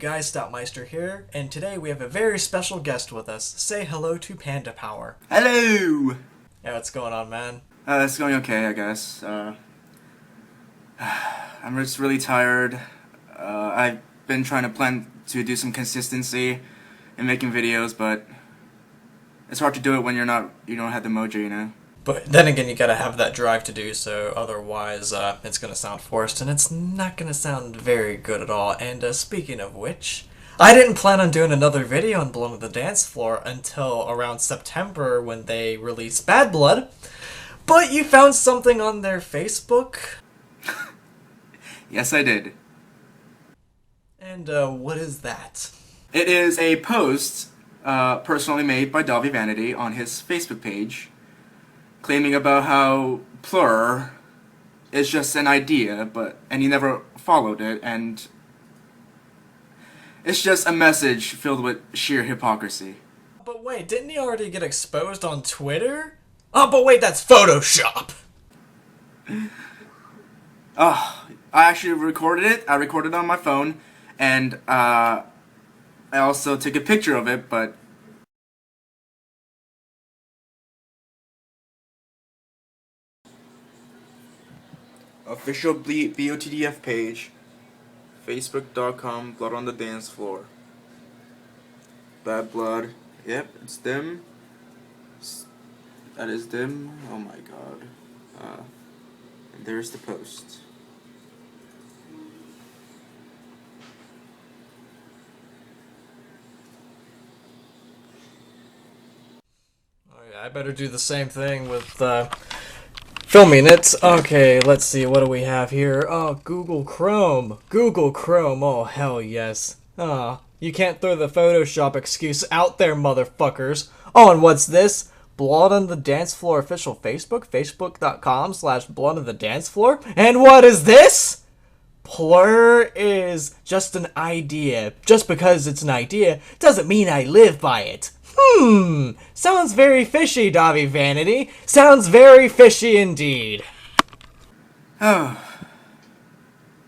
guys, Stoutmeister here, and today we have a very special guest with us. Say hello to Panda Power. Hello! Yeah, what's going on, man? It's going okay, I guess. I'm just really tired. I've been trying to plan to do some consistency in making videos, but it's hard to do it when you don't have the mojo, you know? But then again, you gotta have that drive to do so, otherwise it's gonna sound forced, and it's not gonna sound very good at all. And speaking of which, I didn't plan on doing another video on Blood on the Dance Floor until around September when they released Bad Blood, but you found something on their Facebook? Yes, I did. And what is that? It is a post personally made by Dahvie Vanity on his Facebook page, claiming about how Plur is just an idea, and he never followed it, and it's just a message filled with sheer hypocrisy. But wait, didn't he already get exposed on Twitter? Oh, but wait, that's Photoshop! I actually recorded it. I recorded it on my phone, and I also took a picture of it, but official BOTDF page, facebook.com, Blood on the Dance Floor. Bad Blood. Yep, it's them. That is them. Oh my god. And there's the post. Oh yeah, I better do the same thing with filming it. Okay, let's see, what do we have here? Oh, Google Chrome. Google Chrome, oh hell yes. You can't throw the Photoshop excuse out there, motherfuckers. Oh, and what's this? Blood on the Dance Floor official Facebook, facebook.com/Blood on the Dance Floor. And what is this? Plur is just an idea. Just because it's an idea doesn't mean I live by it. Sounds very fishy, Dahvie Vanity. Sounds very fishy indeed. Oh.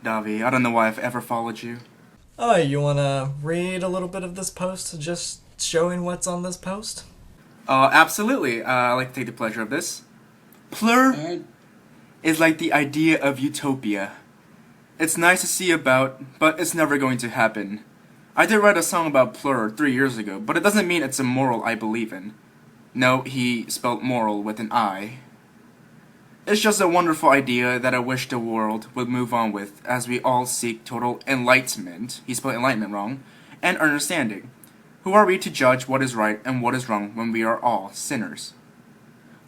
Dahvie, I don't know why I've ever followed you. Oh, you wanna read a little bit of this post, just showing what's on this post? Absolutely. I'd like to take the pleasure of this. Plur is like the idea of utopia. It's nice to see about, but it's never going to happen. I did write a song about Plur 3 years ago, but it doesn't mean it's a moral I believe in. No, he spelled moral with an I. It's just a wonderful idea that I wish the world would move on with as we all seek total enlightenment, he spelled enlightenment wrong, and understanding. Who are we to judge what is right and what is wrong when we are all sinners?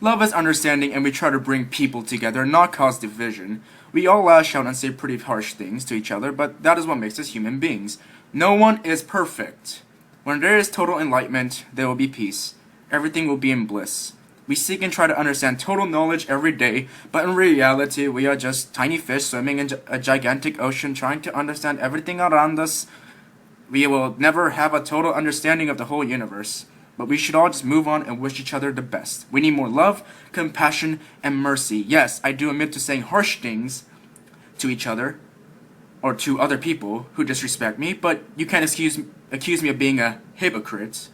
Love is understanding, and we try to bring people together, not cause division. We all lash out and say pretty harsh things to each other, but that is what makes us human beings. No one is perfect. When there is total enlightenment, there will be peace. Everything will be in bliss. We seek and try to understand total knowledge every day, but in reality, we are just tiny fish swimming in a gigantic ocean trying to understand everything around us. We will never have a total understanding of the whole universe, but we should all just move on and wish each other the best. We need more love, compassion, and mercy. Yes, I do admit to saying harsh things to each other, or to other people who disrespect me, but you can't accuse me of being a hypocrite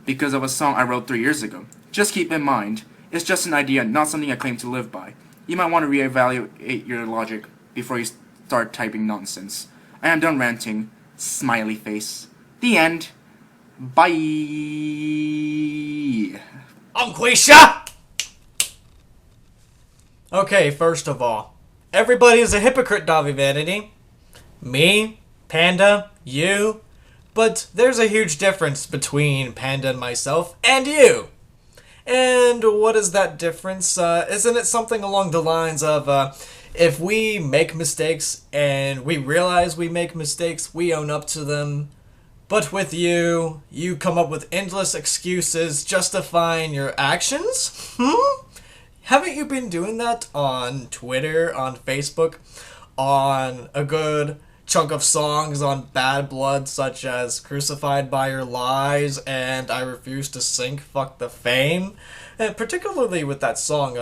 because of a song I wrote 3 years ago. Just keep in mind, it's just an idea, not something I claim to live by. You might want to reevaluate your logic before you start typing nonsense. I am done ranting. Smiley face. The end. Bye. Unquisha! Okay, first of all, everybody is a hypocrite, Dahvie Vanity. Me, Panda, you. But there's a huge difference between Panda and myself and you. And what is that difference? Isn't it something along the lines of, if we make mistakes and we realize we make mistakes, we own up to them. But with you, you come up with endless excuses justifying your actions? Haven't you been doing that on Twitter, on Facebook, on a good chunk of songs on Bad Blood, such as Crucified by Your Lies and I Refuse to Sink, Fuck the Fame? And particularly with that song,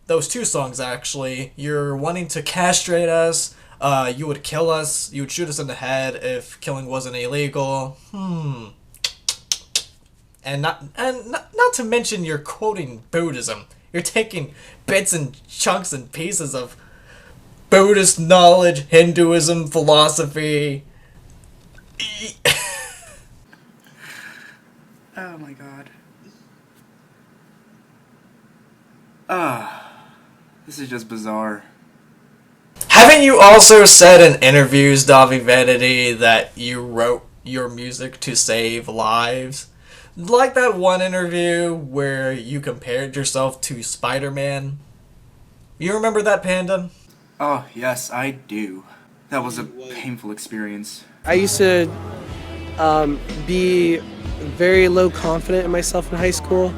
those two songs actually, you're wanting to castrate us, You would kill us. You would shoot us in the head if killing wasn't illegal. And not to mention you're quoting Buddhism. You're taking bits and chunks and pieces of Buddhist knowledge, Hinduism, philosophy. Oh my god. This is just bizarre. Haven't you also said in interviews, Dahvie Vanity, that you wrote your music to save lives? Like that one interview where you compared yourself to Spider-Man. You remember that, Panda? Oh, yes, I do. That was a painful experience. I used to be very low confident in myself in high school,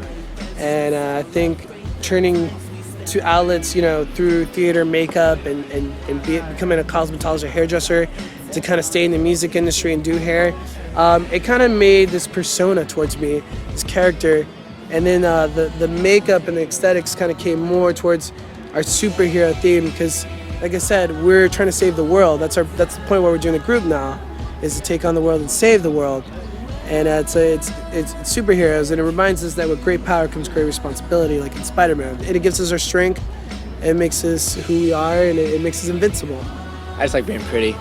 and I think turning to outlets, through theater, makeup, and becoming a cosmetologist, hairdresser, to kind of stay in the music industry and do hair, it kind of made this persona towards me, this character, and then the makeup and the aesthetics kind of came more towards our superhero theme because, like I said, we're trying to save the world. That's the point where we're doing the group now, is to take on the world and save the world. And it's superheroes, and it reminds us that with great power comes great responsibility, like in Spider-Man. And it gives us our strength, it makes us who we are, and it makes us invincible. I just like being pretty.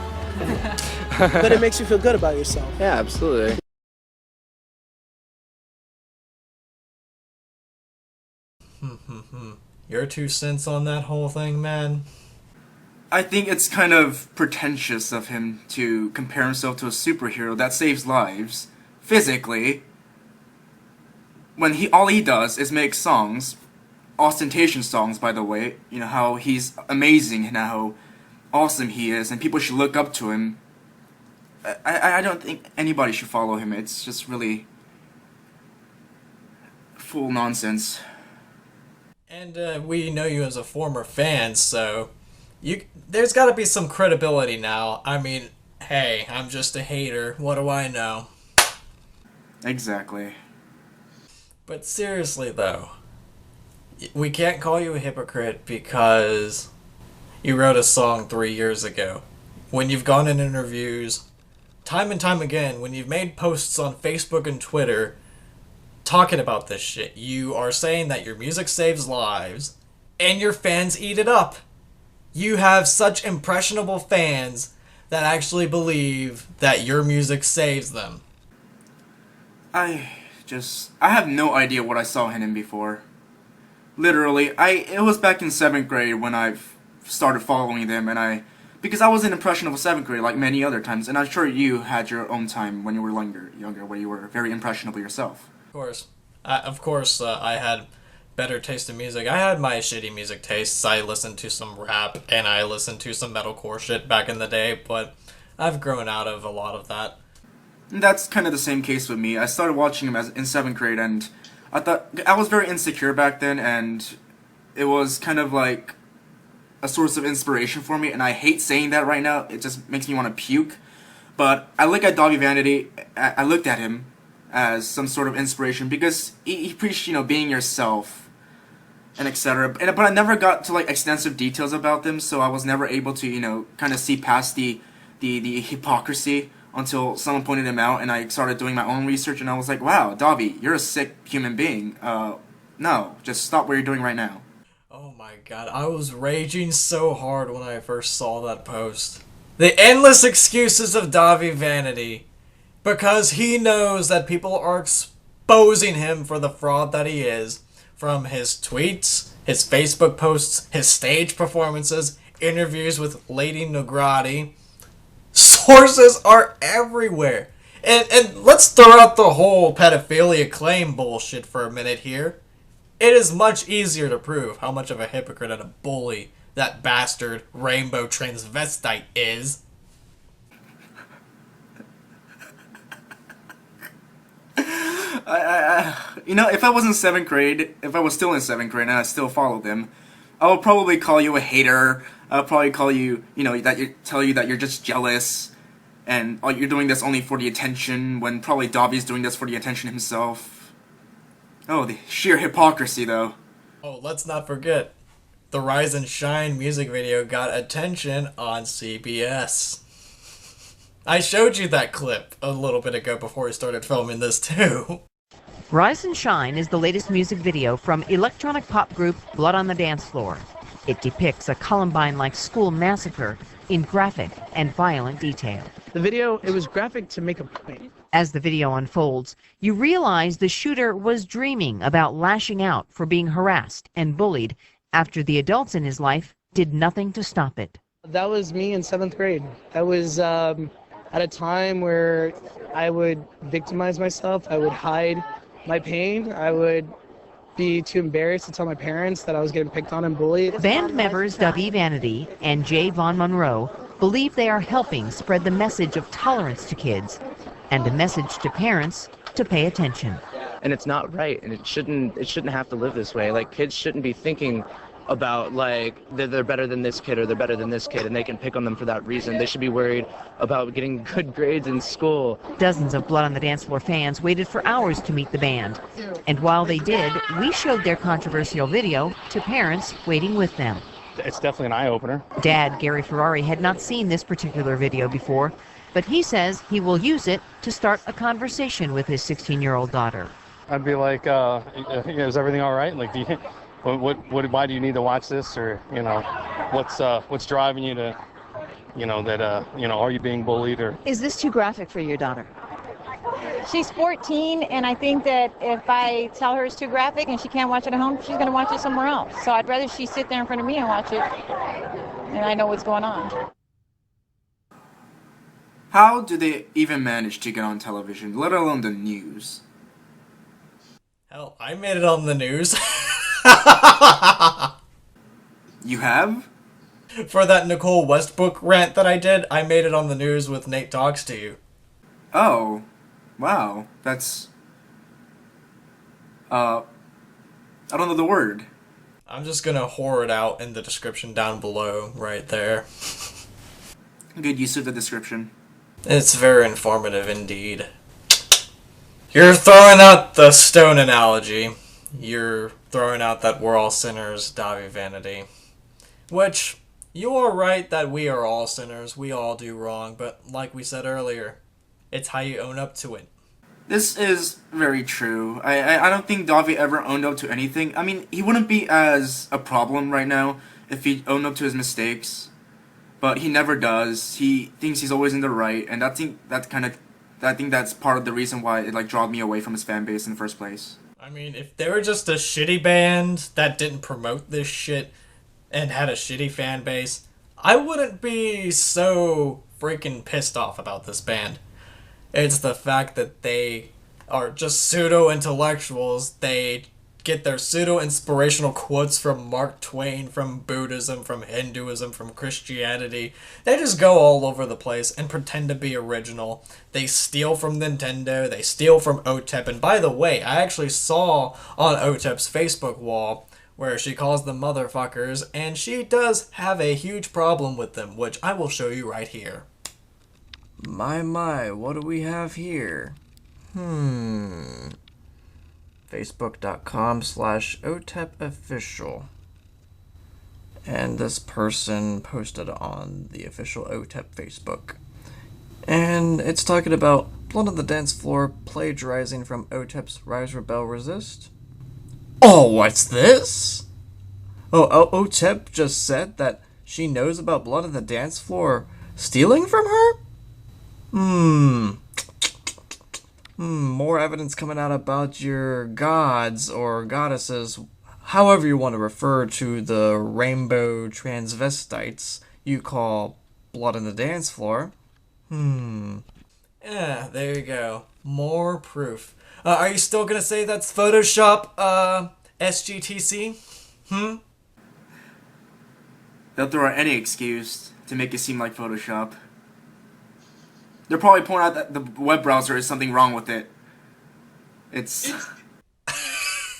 But it makes you feel good about yourself. Yeah, absolutely. Your 2 cents on that whole thing, man? I think it's kind of pretentious of him to compare himself to a superhero that saves lives, physically, when all he does is make songs, ostentatious songs, by the way, how he's amazing and how awesome he is, and people should look up to him. I don't think anybody should follow him. It's just really full nonsense. And we know you as a former fan, so there's got to be some credibility now. I mean, hey, I'm just a hater. What do I know? Exactly. But seriously, though, we can't call you a hypocrite because you wrote a song 3 years ago. When you've gone in interviews, time and time again, when you've made posts on Facebook and Twitter talking about this shit, you are saying that your music saves lives, and your fans eat it up. You have such impressionable fans that actually believe that your music saves them. I have no idea what I saw him in before. Literally, it was back in 7th grade when I started following them, because I was an impressionable 7th grade like many other times, and I'm sure you had your own time when you were younger, where you were very impressionable yourself. Of course, I had better taste in music. I had my shitty music tastes. I listened to some rap, and I listened to some metalcore shit back in the day, but I've grown out of a lot of that. And that's kind of the same case with me. I started watching him in 7th grade, and I thought I was very insecure back then, and it was kind of like a source of inspiration for me, and I hate saying that right now. It just makes me want to puke. But I look at Dahvie Vanity, I looked at him as some sort of inspiration because he preached, being yourself and etc. But I never got to like extensive details about them, so I was never able to, kind of see past the hypocrisy until someone pointed him out, and I started doing my own research, and I was like, wow, Dahvie, you're a sick human being. No, just stop what you're doing right now. Oh my god, I was raging so hard when I first saw that post. The endless excuses of Dahvie Vanity, because he knows that people are exposing him for the fraud that he is, from his tweets, his Facebook posts, his stage performances, interviews with Lady Nograti. Sources are everywhere. And let's throw out the whole pedophilia claim bullshit for a minute here. It is much easier to prove how much of a hypocrite and a bully that bastard rainbow transvestite is. If I was in 7th grade, if I was still in 7th grade and I still followed them, I would probably call you a hater. I'll probably call you, tell you that you're just jealous, and you're doing this only for the attention, when probably Dahvie's doing this for the attention himself. Oh, the sheer hypocrisy, though. Oh, let's not forget, the Rise and Shine music video got attention on CBS. I showed you that clip a little bit ago before we started filming this too. Rise and Shine is the latest music video from electronic pop group Blood on the Dance Floor. It depicts a Columbine-like school massacre in graphic and violent detail. The video, it was graphic to make a point. As the video unfolds, you realize the shooter was dreaming about lashing out for being harassed and bullied after the adults in his life did nothing to stop it. That was me in 7th grade. That was at a time where I would victimize myself. I would hide my pain. I would be too embarrassed to tell my parents that I was getting picked on and bullied. Band members Dahvie Vanity and Jay Von Monroe believe they are helping spread the message of tolerance to kids and a message to parents to pay attention. And it's not right, and it shouldn't have to live this way. Like, kids shouldn't be thinking about, like, they're better than this kid or they're better than this kid, and they can pick on them for that reason. They should be worried about getting good grades in school. Dozens of Blood on the Dance Floor fans waited for hours to meet the band. And while they did, we showed their controversial video to parents waiting with them. It's definitely an eye-opener. Dad, Gary Ferrari, had not seen this particular video before, but he says he will use it to start a conversation with his 16-year-old daughter. I'd be like, is everything all right? Like, why do you need to watch this? Or, what's driving you to, are you being bullied? Or Is this too graphic for your daughter? She's 14, and I think that if I tell her it's too graphic and she can't watch it at home, she's going to watch it somewhere else. So I'd rather she sit there in front of me and watch it, and I know what's going on. How do they even manage to get on television, let alone the news? Hell, I made it on the news. You have? For that Nicole Westbrook rant that I did, I made it on the news with Nate Talks to You. Oh, wow, that's... I don't know the word. I'm just gonna whore it out in the description down below, right there. Good use of the description. It's very informative indeed. You're throwing out the stone analogy. You're throwing out that we're all sinners, Dahvie Vanity. Which, you are right that we are all sinners, we all do wrong, but like we said earlier, it's how you own up to it. This is very true. I don't think Dahvie ever owned up to anything. I mean, he wouldn't be as a problem right now if he owned up to his mistakes. But he never does. He thinks he's always in the right, and I think that's part of the reason why it drove me away from his fan base in the first place. I mean, if they were just a shitty band that didn't promote this shit and had a shitty fan base, I wouldn't be so freaking pissed off about this band. It's the fact that they are just pseudo-intellectuals. They get their pseudo-inspirational quotes from Mark Twain, from Buddhism, from Hinduism, from Christianity. They just go all over the place and pretend to be original. They steal from Nintendo, they steal from OTEP, and by the way, I actually saw on OTEP's Facebook wall where she calls them motherfuckers, and she does have a huge problem with them, which I will show you right here. My, what do we have here? Facebook.com/OTEPofficial. And this person posted on the official OTEP Facebook. And it's talking about Blood on the Dance Floor plagiarizing from OTEP's Rise, Rebel, Resist. Oh, what's this? Oh, OTEP just said that she knows about Blood on the Dance Floor stealing from her? More evidence coming out about your gods or goddesses, however you want to refer to the rainbow transvestites you call Blood on the Dance Floor. Yeah, there you go. More proof. Are you still gonna say that's Photoshop, SGTC? They'll throw out any excuse to make it seem like Photoshop. They're probably pointing out that the web browser is something wrong with it. It's...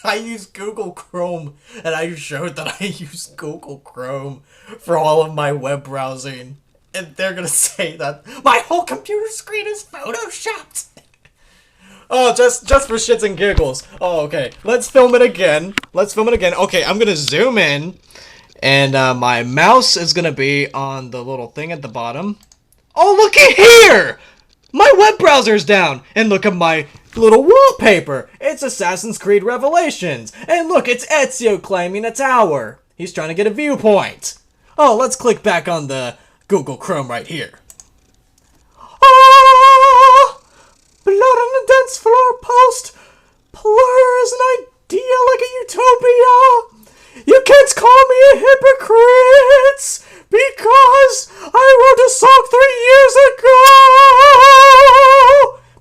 I use Google Chrome, and I showed that I use Google Chrome for all of my web browsing. And they're gonna say that my whole computer screen is photoshopped. Oh, just for shits and giggles. Oh, okay. Let's film it again. Okay, I'm gonna zoom in. And my mouse is going to be on the little thing at the bottom. Oh, looky here! My web browser's down! And look at my little wallpaper! It's Assassin's Creed Revelations! And look, it's Ezio claiming a tower! He's trying to get a viewpoint! Oh, let's click back on the Google Chrome right here. Ah! Blood on the dance floor post! Plur is an idea like a utopia! You can't call me a hypocrite! Because I wrote a song 3 years ago!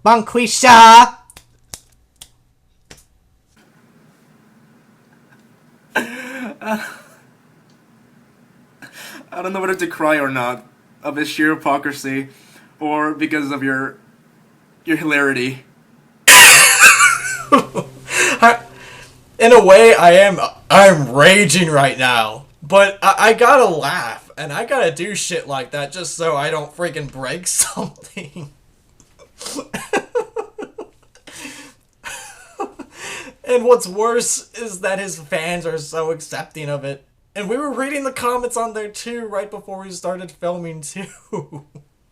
Bonquisha! I don't know whether to cry or not of his sheer hypocrisy, or because of your hilarity. In a way, I'm raging right now. But I gotta laugh, and I gotta do shit like that just so I don't freaking break something. And what's worse is that his fans are so accepting of it. And we were reading the comments on there too, right before we started filming too.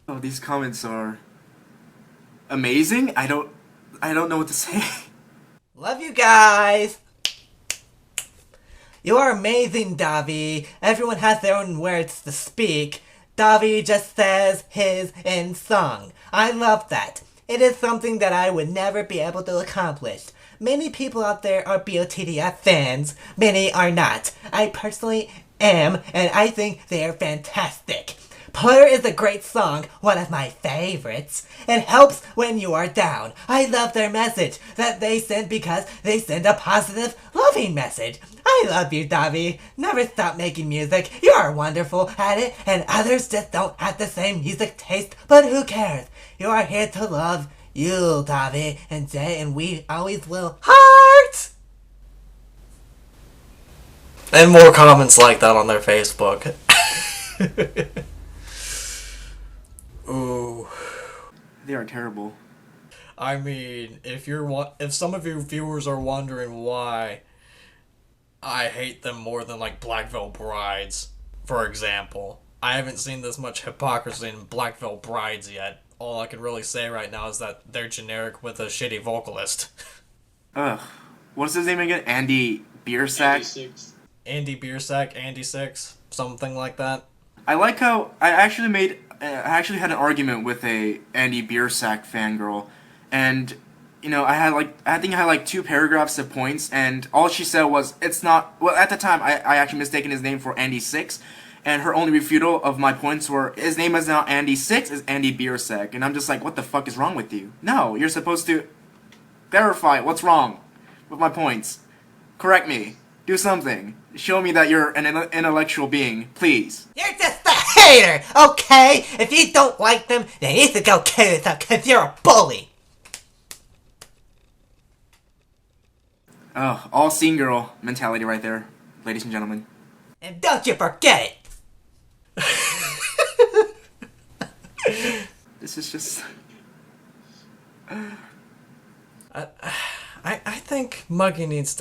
Oh, these comments are amazing. I don't know what to say. Love you guys! You are amazing, Dahvie. Everyone has their own words to speak. Dahvie just says his in song. I love that. It is something that I would never be able to accomplish. Many people out there are BOTDF fans. Many are not. I personally am, and I think they are fantastic. Plur is a great song, one of my favorites. It helps when you are down. I love their message that they send because they send a positive, loving message. I love you, Dahvie. Never stop making music. You are wonderful at it, and others just don't have the same music taste, but who cares? You are here to love you, Dahvie, and Jay, and we always will. Heart! And more comments like that on their Facebook. Ooh. They are terrible. I mean, if some of you viewers are wondering why I hate them more than like Black Veil Brides, for example, I haven't seen this much hypocrisy in Black Veil Brides yet. All I can really say right now is that they're generic with a shitty vocalist. Ugh. What's his name again? Andy Biersack? Andy Biersack, Andy Six, something like that. I like how I actually had an argument with a Andy Biersack fangirl, and I think I had 2 paragraphs of points, and all she said was it's not. Well, at the time I actually mistaken his name for Andy Six, and her only refutal of my points were his name is not Andy Six, it's Andy Biersack, and I'm just like, what the fuck is wrong with you? No, you're supposed to clarify what's wrong with my points. Correct me. Do something. Show me that you're an intellectual being, please. You're just a hater, okay? If you don't like them, then you need to go kill yourself because you're a bully. Oh, all scene girl mentality right there, ladies and gentlemen. And don't you forget it. This is just... I think Muggy needs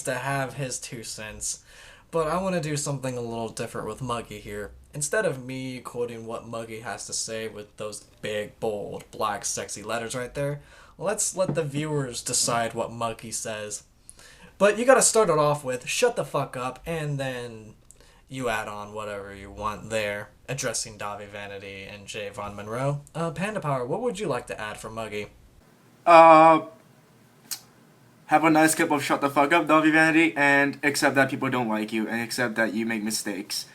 to have his 2 cents, but I want to do something a little different with Muggy here. Instead of me quoting what Muggy has to say with those big, bold, black, sexy letters right there, let's let the viewers decide what Muggy says. But you gotta start it off with, shut the fuck up, and then you add on whatever you want there, addressing Dahvie, Vanity, and Jay Von Monroe. Panda Power, what would you like to add for Muggy? Have a nice cup of shut the fuck up, Dahvie, Vanity, and accept that people don't like you, and accept that you make mistakes.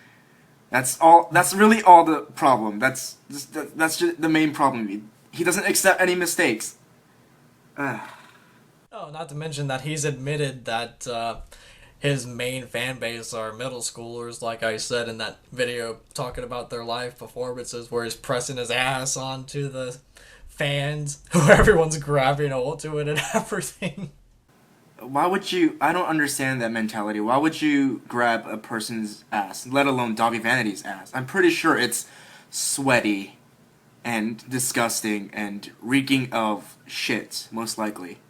That's all. That's really all the problem. That's just the main problem. He doesn't accept any mistakes. Oh, not to mention that he's admitted that his main fan base are middle schoolers, like I said in that video talking about their live performances where he's pressing his ass onto the fans, where everyone's grabbing onto it and everything. Why would you... I don't understand that mentality. Why would you grab a person's ass, let alone Dahvie Vanity's ass? I'm pretty sure it's sweaty and disgusting and reeking of shit, most likely.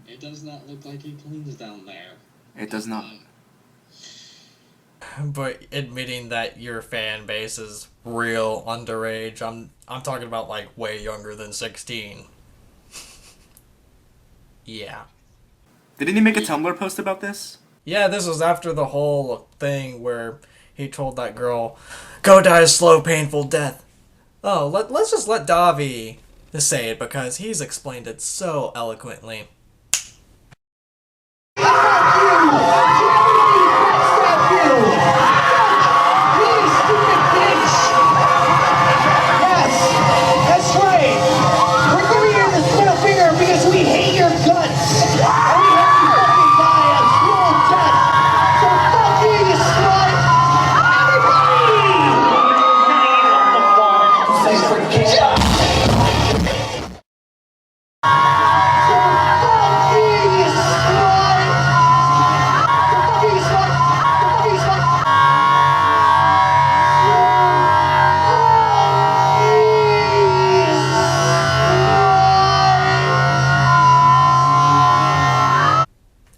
It does not look like he cleans down there. It does not. But admitting that your fan base is real underage, I'm talking about like way younger than 16. Yeah. Didn't he make a Tumblr post about this? Yeah, this was after the whole thing where he told that girl, "Go die a slow, painful death." Oh, let's just let Dahvie say it because he's explained it so eloquently.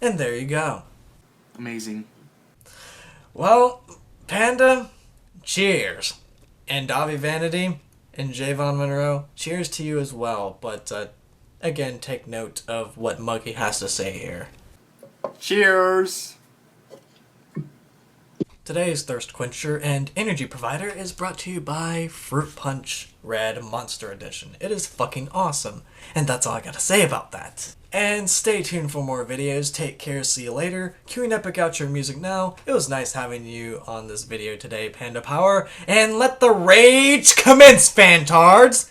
And there you go. Amazing. Well, Panda, cheers. And Dahvie Vanity and Javon Monroe, cheers to you as well. But again, take note of what Muggy has to say here. Cheers! Today's Thirst Quencher and Energy Provider is brought to you by Fruit Punch Red Monster Edition. It is fucking awesome. And that's all I gotta say about that. And stay tuned for more videos. Take care, see you later. Queuing Epic out your music now. It was nice having you on this video today, Panda Power. And let the rage commence, fantards!